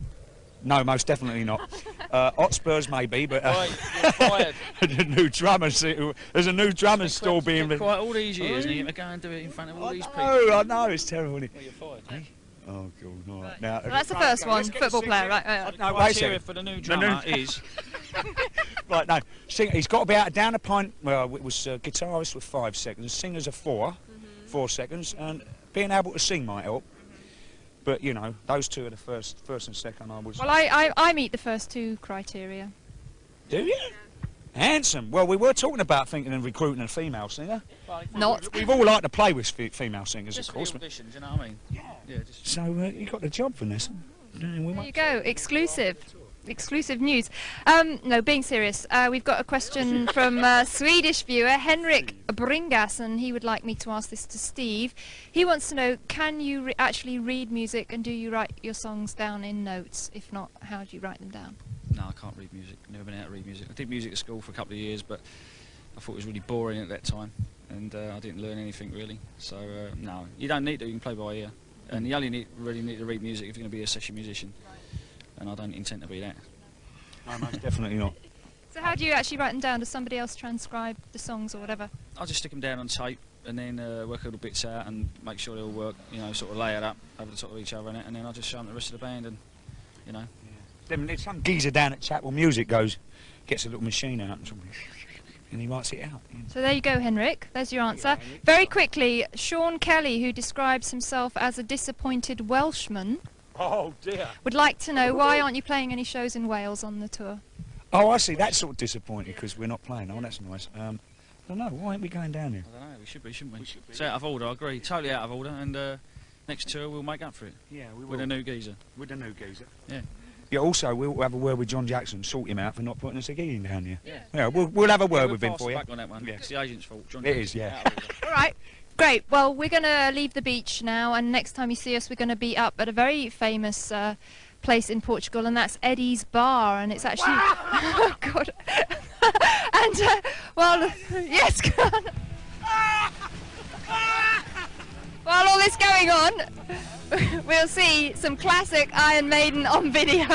no, most definitely not. Hotspurs maybe, but You're fired. the new drummer. There's a new drummer still being. Quite all these years, and you have to go and do it in front of all these people. I know, it's terrible. Isn't it? Well, you're fired. Hey? Oh, God, all right. Now, Well, that's the first one, football player, right? No, wait a Criteria second. for the new drummer is Right, no. He's got to be able to down a pint. Well, it was guitarist with 5 seconds, singers are 4 seconds, and being able to sing might help. But you know, those two are the first and second. I was. Well, I meet the first two criteria. Do you? Handsome. Well, we were talking about thinking of recruiting a female singer. Not. We've all liked to play with female singers, just of for course. the auditions, you know what I mean? Yeah. Just So you got the job, Vanessa. There you go, exclusive news. No, being serious, we've got a question from a Swedish viewer, Henrik Bringas, and he would like me to ask this to Steve. He wants to know, can you actually read music, and do you write your songs down in notes? If not, how do you write them down? no, I can't read music. Never been able to read music. I did music at school for a couple of years, but I thought it was really boring at that time, and I didn't learn anything really. So no, you don't need to. You can play by ear, and you only really need to read music if you're going to be a session musician. And I don't intend to be that. No, most definitely not. So how do you actually write them down? Does somebody else transcribe the songs or whatever? I'll just stick them down on tape and then work all the bits out and make sure they all work, you know, sort of lay it up over the top of each other and then I'll just show them the rest of the band and, you know. Yeah. There's some geezer down at Chapel Music gets a little machine out and he writes it out. Yeah. So there you go, Henrik. There's your answer. Very quickly, Sean Kelly, who describes himself as a disappointed Welshman, Oh dear. would like to know, why aren't you playing any shows in Wales on the tour? Oh, I see. That's sort of disappointing because we're not playing. Oh, that's nice. I don't know. Why aren't we going down here? I don't know, we should be, shouldn't we? It's out of order, I agree. Totally out of order, and next tour we'll make up for it. Yeah, we will. With a new geezer. With a new geezer. Yeah. Yeah, also, we'll have a word with John Jackson, sort him out for not putting us a gig in down here. Yeah, we'll have a word with him for you. Back on that one. Yeah. It's the agent's fault. John It Jackson, is, yeah. out of order. All right. Great. Well, we're going to leave the beach now, and next time you see us, we're going to be up at a very famous place in Portugal, and that's Eddie's Bar, and it's actually... oh, God. And, well, yes, go on. While all this going on, we'll see some classic Iron Maiden on video.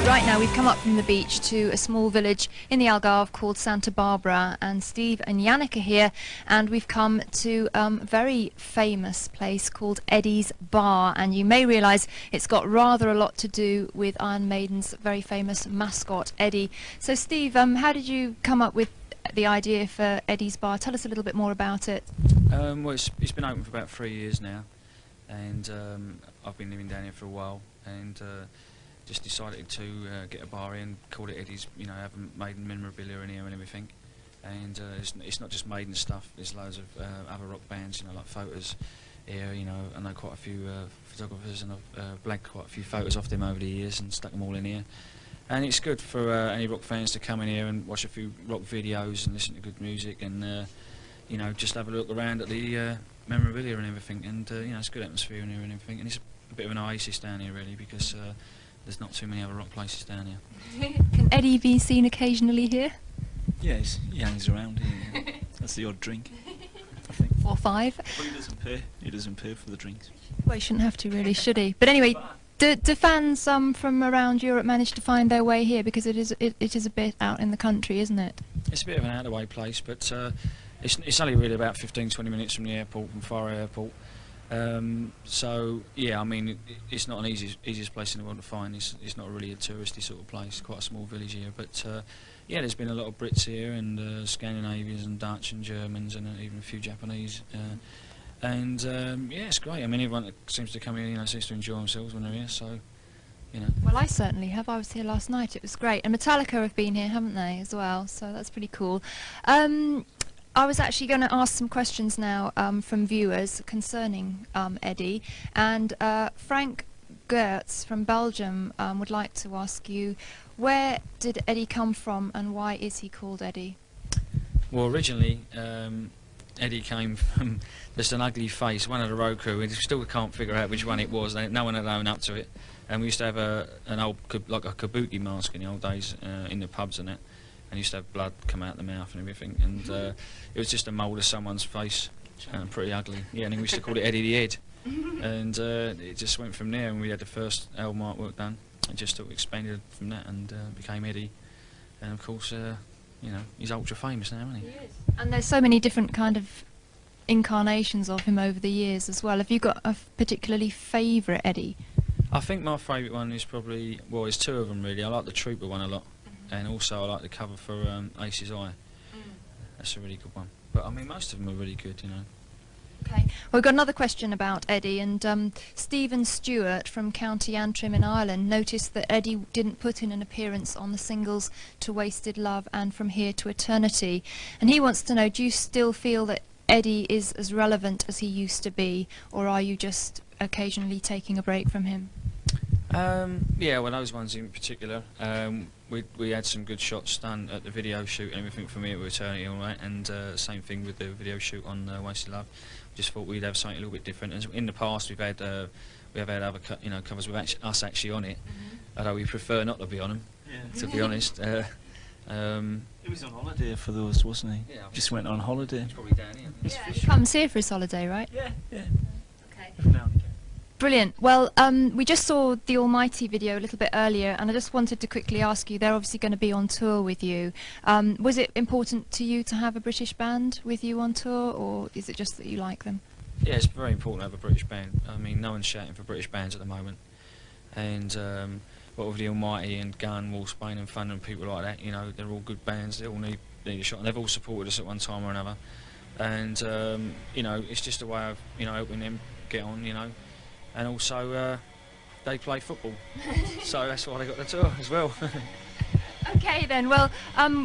Right now we've come up from the beach to a small village in the Algarve called Santa Barbara, and Steve and Yannick are here, and we've come to a very famous place called Eddie's Bar, and you may realise it's got rather a lot to do with Iron Maiden's very famous mascot Eddie. So Steve, how did you come up with the idea for Eddie's Bar? Tell us a little bit more about it. Well, it's been open for about 3 years now, and I've been living down here for a while, and just decided to get a bar in, call it Eddie's, you know, have Maiden memorabilia in here and everything. And it's not just Maiden stuff, there's loads of other rock bands, you know, like photos here, you know. I know quite a few photographers, and I've blagged quite a few photos off them over the years and stuck them all in here. And it's good for any rock fans to come in here and watch a few rock videos and listen to good music and, you know, just have a look around at the memorabilia and everything. And, you know, it's a good atmosphere in here and everything. And it's a bit of an oasis down here, really, because there's not too many other rock places down here. Can Eddie be seen occasionally here? Yes, he hangs around here. Yeah. That's the odd drink, I think. 4 or 5? But he doesn't pay. He doesn't pay for the drinks. Well, he shouldn't have to really, should he? But anyway, Do fans from around Europe manage to find their way here, because it is a bit out in the country, isn't it? It's a bit of an out-of-the-way place, but it's only really about 15-20 minutes from the airport, from Faro Airport. So yeah, I mean, it's not an easiest place in the world to find. It's not really a touristy sort of place. Quite a small village here, but yeah, there's been a lot of Brits here, and Scandinavians and Dutch and Germans, and even a few Japanese. And yeah, it's great. I mean, everyone that seems to come here, you know, seems to enjoy themselves when they're here. So, you know. Well, I certainly have. I was here last night. It was great. And Metallica have been here, haven't they, as well? So that's pretty cool. I was actually going to ask some questions now from viewers concerning Eddie. And Frank Gertz from Belgium would like to ask you, where did Eddie come from, and why is he called Eddie? Well, originally, Eddie came from just an ugly face, one of the road crew. We still can't figure out which one it was. No one had owned up to it. And we used to have an old, like a kabuki mask in the old days in the pubs and that. And used to have blood come out the mouth and everything. And it was just a mould of someone's face, pretty ugly. Yeah, and we used to call it Eddie the Head. And it just went from there. And we had the first album artwork done. It just sort of expanded from that and became Eddie. And of course, you know, he's ultra famous now, isn't he? He is. And there's so many different kind of incarnations of him over the years as well. Have you got a particularly favourite Eddie? I think my favourite one is probably, well, there's two of them really. I like the Trooper one a lot, and also I like the cover for Ace's Eye. That's a really good one. But I mean, most of them are really good, you know. Okay, well, we've got another question about Eddie, and Stephen Stewart from County Antrim in Ireland noticed that Eddie didn't put in an appearance on the singles To Wasted Love and From Here to Eternity, and he wants to know, do you still feel that Eddie is as relevant as he used to be, or are you just occasionally taking a break from him? Yeah, well, those ones in particular, we had some good shots done at the video shoot and everything From Here to Eternity, all right, and same thing with the video shoot on Wasted Love. Just thought we'd have something a little bit different. And in the past, we have had other covers with us actually on it, although we prefer not to be on them, to be honest. He was on holiday for those, wasn't he? Yeah, just went on holiday. He's probably down here. Yeah, he comes here for his holiday, right? Yeah, yeah. Okay. Every now and again. Brilliant. Well, we just saw the Almighty video a little bit earlier, and I just wanted to quickly ask you, they're obviously going to be on tour with you. Was it important to you to have a British band with you on tour, or is it just that you like them? Yeah, it's very important to have a British band. I mean, no one's shouting for British bands at the moment. And what with the Almighty and Gun, Wolfsbane and Fun and people like that, you know, they're all good bands, they all need a shot, and they've all supported us at one time or another. And, you know, it's just a way of, you know, helping them get on, you know. And also, they play football, so that's why they got the tour as well. Okay then, well,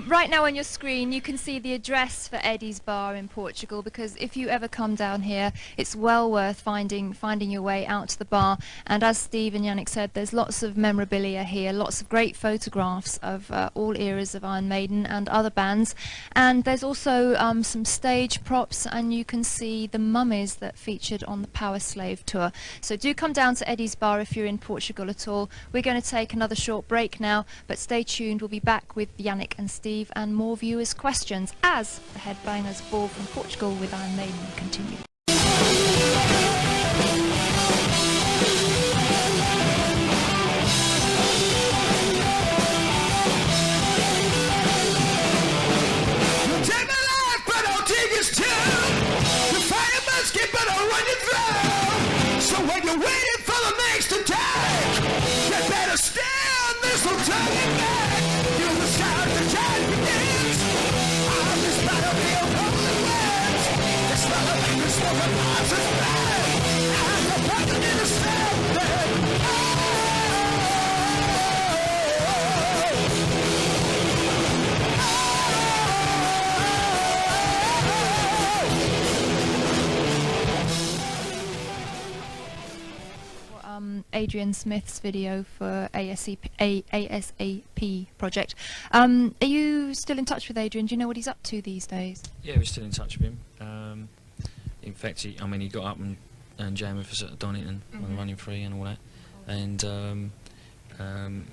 right now on your screen you can see the address for Eddie's Bar in Portugal, because if you ever come down here, it's well worth finding your way out to the bar. And as Steve and Yannick said, there's lots of memorabilia here, lots of great photographs of all eras of Iron Maiden and other bands. And there's also some stage props, and you can see the mummies that featured on the Power Slave tour. So do come down to Eddie's Bar if you're in Portugal at all. We're going to take another short break now, but stay tuned. We'll be back with Yannick and Steve and more viewers' questions as the Headbangers Ball from Portugal with Iron Maiden continue. Take my life, but I'll take his time. The fire must get, but I'll run you through. So when you're waiting for the next attack, you better stand, this will turn you back. The time begins. On this battlefield of the winds, this motherfucker smoking monsters bad. I'm the pumpkin in the stand. Adrian Smith's video for ASAP project. Are you still in touch with Adrian? Do you know what he's up to these days? Yeah, we're still in touch with him. In fact, he got up and jammed with us at Donington on Running Free and all that. And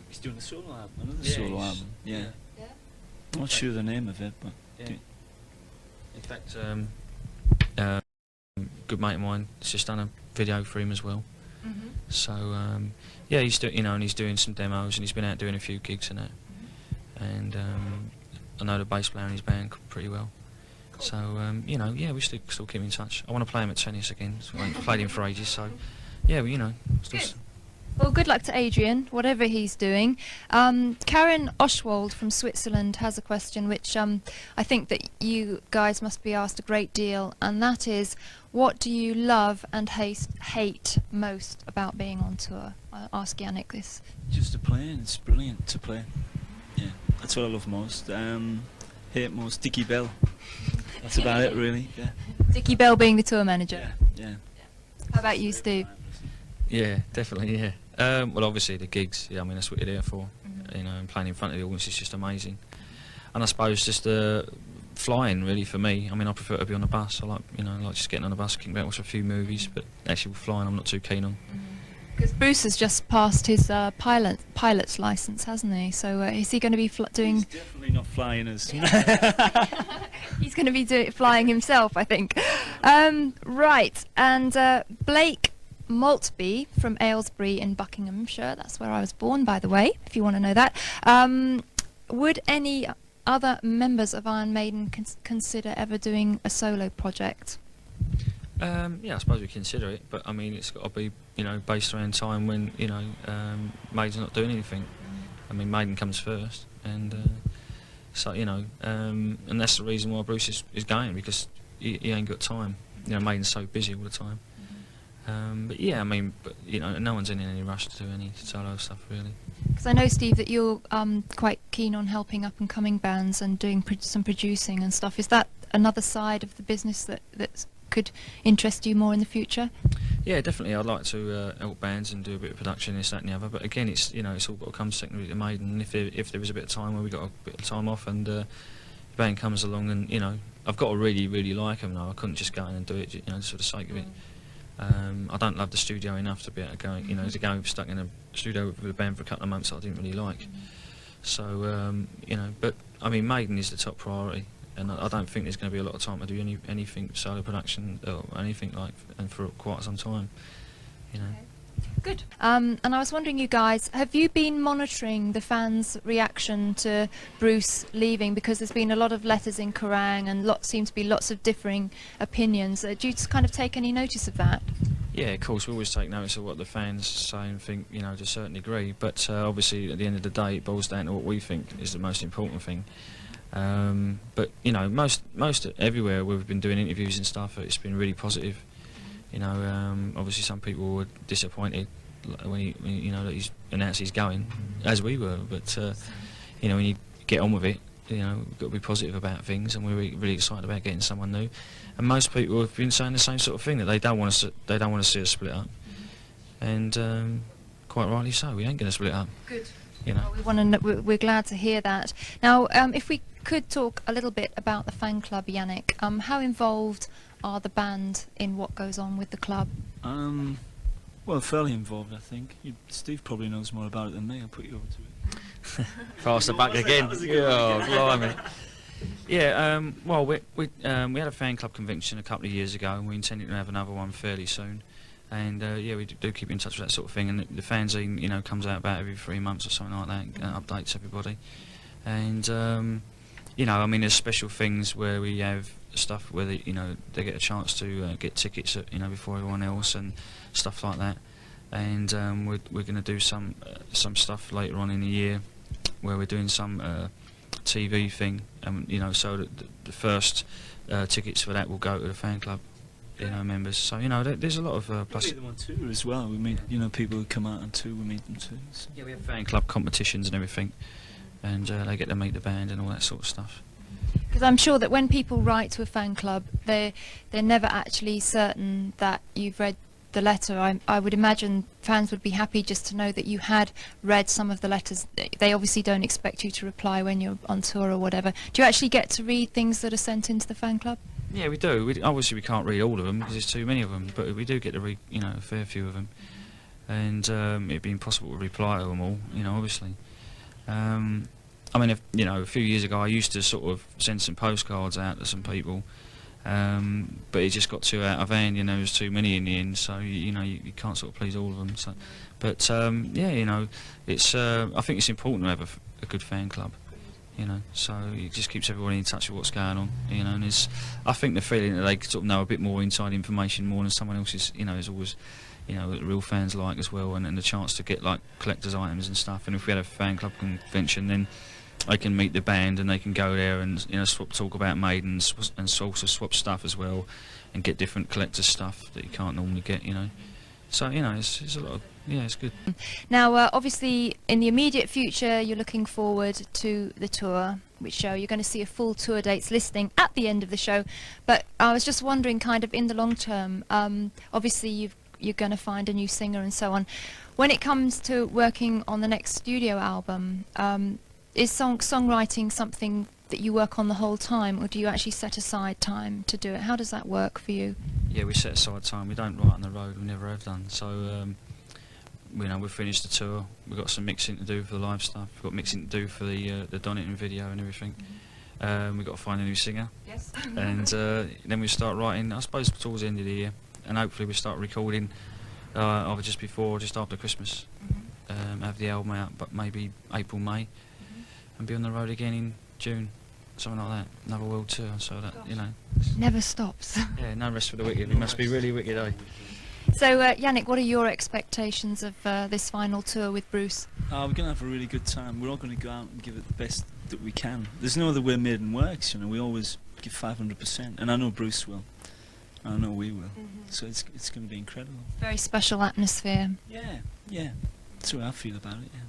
he's doing a solo album, another solo album. Yeah. I'm not sure the name of it, but yeah. In fact, good mate of mine has just done a video for him as well. So yeah, he's doing, and he's doing some demos, and he's been out doing a few gigs and that. And I know the bass player in his band pretty well. So yeah, we still keep in touch. I want to play him at tennis again. So I haven't played him for ages. So yeah, still. Well, good luck to Adrian, whatever he's doing. Karen Oschwald from Switzerland has a question which I think that you guys must be asked a great deal, and that is, what do you love and hate most about being on tour? I'll ask Yannick this. Just to play, and it's brilliant to play. Yeah, that's what I love most. Hate most Dickie Bell. That's about it, really. Yeah. Dickie Bell being the tour manager. Yeah. How about you, Steve? Yeah, definitely. Yeah. Well, obviously the gigs. Yeah, I mean that's what you're there for. And playing in front of the audience is just amazing. And I suppose just flying, really, for me. I mean, I prefer to be on a bus. I like, like just getting on a bus, kicking back, watch a few movies. But actually, flying, I'm not too keen on. Because Bruce has just passed his pilot's license, hasn't he? So is he going to be doing? He's definitely not flying us. He's going to be flying himself, I think. Right, and Blake Maltby from Aylesbury in Buckinghamshire. That's where I was born, by the way, if you want to know that. Would any other members of Iron Maiden consider ever doing a solo project? Yeah, I suppose we consider it, but I mean, it's got to be, based around time when, Maiden's not doing anything. I mean, Maiden comes first, and so, and that's the reason why Bruce is going, because he ain't got time. Maiden's so busy all the time. But yeah, I mean, no one's in any rush to do any solo stuff, really. Because I know, Steve, that you're quite keen on helping up-and-coming bands and doing some producing and stuff. Is that another side of the business that could interest you more in the future? Yeah, definitely. I'd like to help bands and do a bit of production, this, that and the other. But again, it's it's all got to come secondary to Maiden. And if there was a bit of time where we got a bit of time off and the band comes along, and I've got to really, really like them now. I couldn't just go in and do it, just for the sake of it. I don't love the studio enough to be able to go, to go stuck in a studio with a band for a couple of months that I didn't really like. So, but I mean, Maiden is the top priority, and I don't think there's going to be a lot of time to do anything solo production or anything like, and for quite some time, Okay. Good. And I was wondering, you guys, have you been monitoring the fans' reaction to Bruce leaving? Because there's been a lot of letters in Kerrang and seem to be lots of differing opinions. Do you kind of take any notice of that? Yeah, of course, we always take notice of what the fans say and think, to a certain degree. But obviously, at the end of the day, it boils down to what we think is the most important thing. But most everywhere we've been doing interviews and stuff, it's been really positive. Obviously some people were disappointed when that he's announced he's going, as we were. But when you get on with it, we've got to be positive about things, and we're really excited about getting someone new. And most people have been saying the same sort of thing, that they don't want to see us split up, and quite rightly so. We ain't going to split up. Good. Well, we're glad to hear that. Now, if we could talk a little bit about the fan club, Yannick. How involved are the band in what goes on with the club? Well, fairly involved, I think. Steve probably knows more about it than me. I'll put you over to it. Faster back again. Oh, blimey. Yeah, well, we had a fan club convention a couple of years ago, and we intended to have another one fairly soon. And yeah, we do keep in touch with that sort of thing. And the fanzine, comes out about every 3 months or something like that, and updates everybody. And I mean, there's special things where we have stuff where they get a chance to get tickets, before everyone else and stuff like that. And we're going to do some stuff later on in the year where we're doing some TV thing, and so that the first tickets for that will go to the fan club, members. So there's a lot of plus. We meet them on tour as well. We meet people who come out on tour. We meet them too. So. Yeah, we have fan club competitions and everything, and they get to meet the band and all that sort of stuff. Because I'm sure that when people write to a fan club, they're never actually certain that you've read the letter. I would imagine fans would be happy just to know that you had read some of the letters. They obviously don't expect you to reply when you're on tour or whatever. Do you actually get to read things that are sent into the fan club? Yeah, we do. Obviously we can't read all of them because there's too many of them, but we do get to read, a fair few of them. And it'd be impossible to reply to them all, obviously. I mean, a few years ago I used to sort of send some postcards out to some people, But it just got too out of hand, you know. There was too many in the end, so you know you can't sort of please all of them. So, but yeah, you know, it's I think it's important to have a good fan club, you know. So it just keeps everybody in touch with what's going on, you know. And it's, I think the feeling that they sort of know a bit more inside information more than someone else's, you know, is always, you know, what the real fans like as well, and the chance to get like collector's items and stuff. And if we had a fan club convention, then they can meet the band and they can go there and, you know, talk about Maiden and also swap stuff as well, and get different collector's stuff that you can't normally get, you know. So, you know, it's a lot of, yeah, it's good. Now, obviously, in the immediate future, you're looking forward to the tour, which show you're going to see a full tour dates listing at the end of the show. But I was just wondering, kind of in the long term, obviously you're going to find a new singer and so on. When it comes to working on the next studio album, is songwriting something that you work on the whole time, or do you actually set aside time to do it? How does that work for you? Yeah, we set aside time. We don't write on the road. We never have done. So, you know, we've finished the tour. We've got some mixing to do for the live stuff. We've got mixing to do for the Donington video and everything. We've got to find a new singer. Yes. And then we start writing, I suppose, towards the end of the year. And hopefully we start recording either just before or just after Christmas. Have the album out, but maybe April, May. And be on the road again in June, something like that. Another world tour, so that, you know. Never stops. Yeah, no rest for the wicked. We must be really wicked, eh? So, Yannick, what are your expectations of this final tour with Bruce? We're going to have a really good time. We're all going to go out and give it the best that we can. There's no other way Maiden works, you know. We always give 500%, and I know Bruce will. I know we will. So it's going to be incredible. Very special atmosphere. Yeah. That's the way I feel about it, yeah.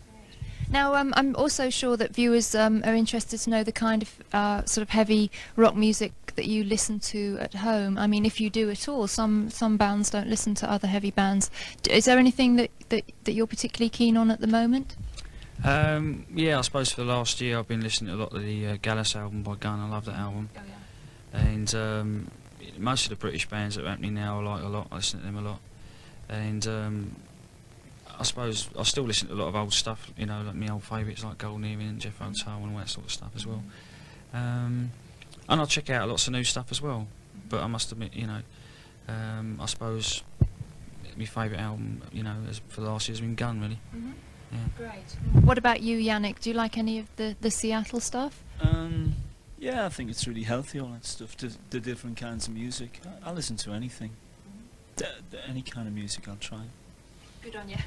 Now, I'm also sure that viewers are interested to know the kind of sort of heavy rock music that you listen to at home. I mean, if you do at all. Some bands don't listen to other heavy bands. Is there anything that you're particularly keen on at the moment? Yeah, I suppose for the last year I've been listening to a lot of the Gallus album by Gun. I love that album. Oh, yeah. And most of the British bands that are happening now I like a lot. I listen to them a lot. And I suppose I still listen to a lot of old stuff, you know, like my old favourites like Golden Earring and Jeff O'Toole and all that sort of stuff as well. And I'll check out lots of new stuff as well. But I must admit, you know, I suppose my favourite album, you know, for last year has been Gun, really. Yeah. Great. What about you, Yannick? Do you like any of the Seattle stuff? Yeah, I think it's really healthy, all that stuff, the different kinds of music. I listen to anything. Any kind of music I'll try. Good on you.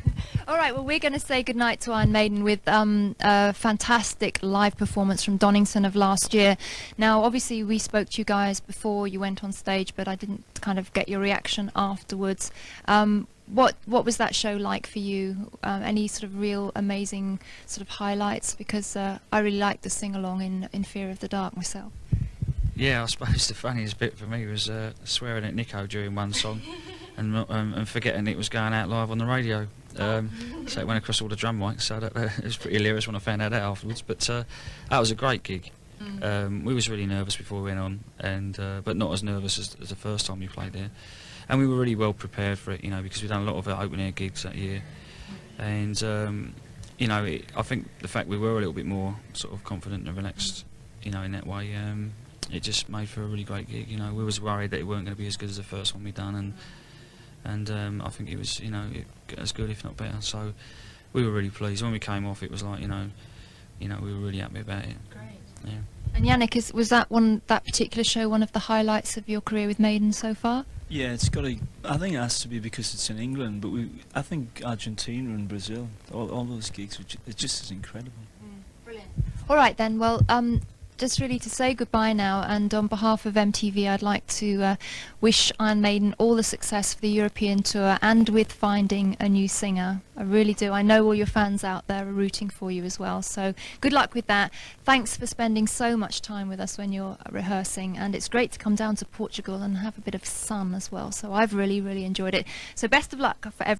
All right, well, we're going to say goodnight to Iron Maiden with a fantastic live performance from Donington of last year. Now, obviously, we spoke to you guys before you went on stage, but I didn't kind of get your reaction afterwards. What was that show like for you? Any sort of real amazing sort of highlights? Because I really liked the sing-along in Fear of the Dark myself. Yeah, I suppose the funniest bit for me was swearing at Nico during one song. And forgetting it was going out live on the radio, so it went across all the drum mics. So it was pretty hilarious when I found out that afterwards. But that was a great gig. We was really nervous before we went on, and but not as nervous as the first time we played there. And we were really well prepared for it, you know, because we'd done a lot of open air gigs that year. And you know, I think the fact we were a little bit more sort of confident and relaxed, you know, in that way, it just made for a really great gig. You know, we was worried that it weren't going to be as good as the first one we'd done, and I think it was, you know, as good if not better. So we were really pleased. When we came off, it was like, you know, we were really happy about it. Great. Yeah. And Yannick, was that particular show one of the highlights of your career with Maiden so far? Yeah, it's got to. I think it has to be because it's in England, but I think Argentina and Brazil, all those gigs, it's just as incredible. Brilliant. All right then. Well, just really to say goodbye now, and on behalf of MTV, I'd like to wish Iron Maiden all the success for the European tour and with finding a new singer. I really do. I know all your fans out there are rooting for you as well, so good luck with that. Thanks for spending so much time with us when you're rehearsing, and it's great to come down to Portugal and have a bit of sun as well, so I've really enjoyed it. So best of luck for everyone.